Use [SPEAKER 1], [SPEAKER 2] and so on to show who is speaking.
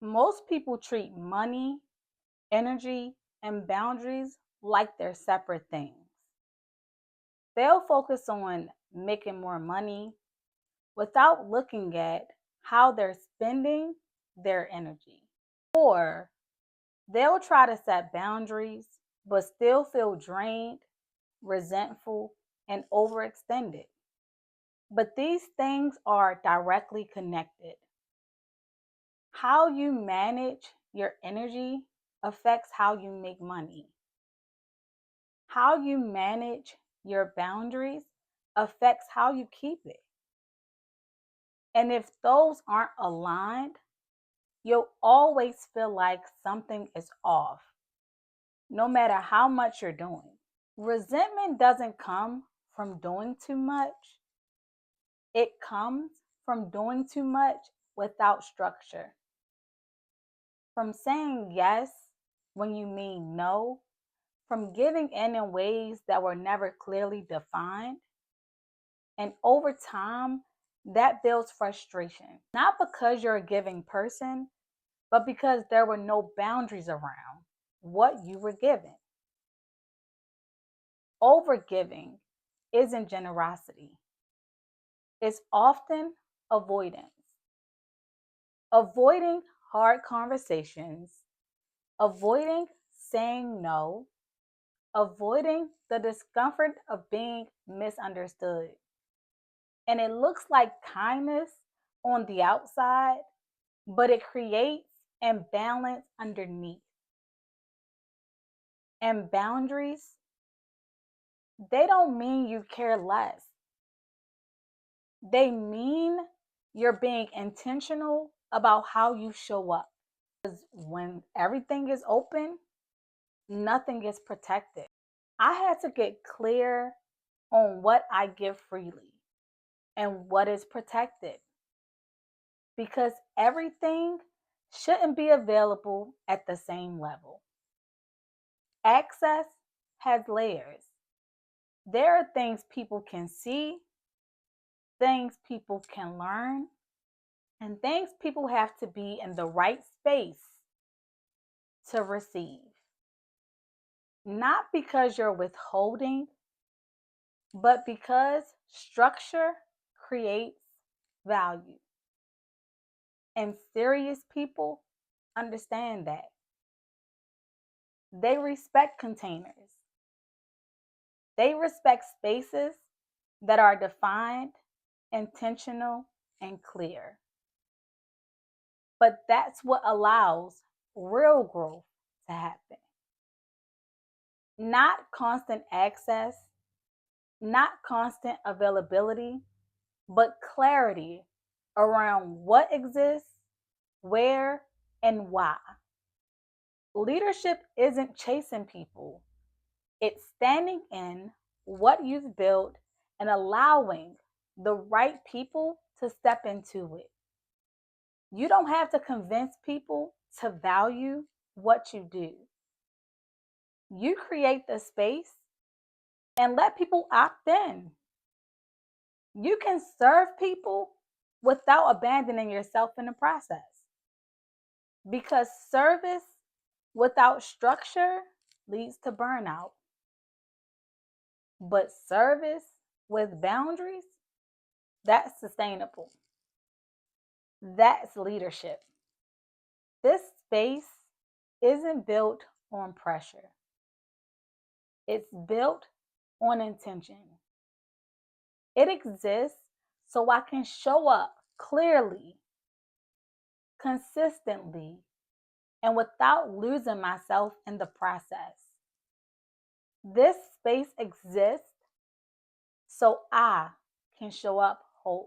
[SPEAKER 1] Most people treat money, energy, and boundaries like they're separate things. They'll focus on making more money without looking at how they're spending their energy. Or they'll try to set boundaries but still feel drained, resentful, and overextended. But these things are directly connected. How you manage your energy affects how you make money. How you manage your boundaries affects how you keep it. And if those aren't aligned, you'll always feel like something is off, no matter how much you're doing. Resentment doesn't come from doing too much, it comes from doing too much without structure. From saying yes when you mean no, from giving in ways that were never clearly defined. And over time, that builds frustration, not because you're a giving person, but because there were no boundaries around what you were given. Overgiving isn't generosity, it's often avoidance. Avoiding hard conversations, avoiding saying no, avoiding the discomfort of being misunderstood. And it looks like kindness on the outside, but it creates imbalance underneath. And boundaries, they don't mean you care less. They mean you're being intentional about how you show up. Because when everything is open, nothing is protected. I had to get clear on what I give freely and what is protected because everything shouldn't be available at the same level. Access has layers. There are things people can see, things people can learn, and things people have to be in the right space to receive. Not because you're withholding, but because structure creates value. And serious people understand that. They respect containers. They respect spaces that are defined, intentional, and clear. But that's what allows real growth to happen. Not constant access, not constant availability, but clarity around what exists, where, and why. Leadership isn't chasing people, it's standing in what you've built and allowing the right people to step into it. You don't have to convince people to value what you do. You create the space and let people opt in. You can serve people without abandoning yourself in the process. Because service without structure leads to burnout. But service with boundaries, that's sustainable. That's leadership. This space isn't built on pressure, it's built on intention. It exists so I can show up clearly, consistently, and without losing myself in the process. This space exists so I can show up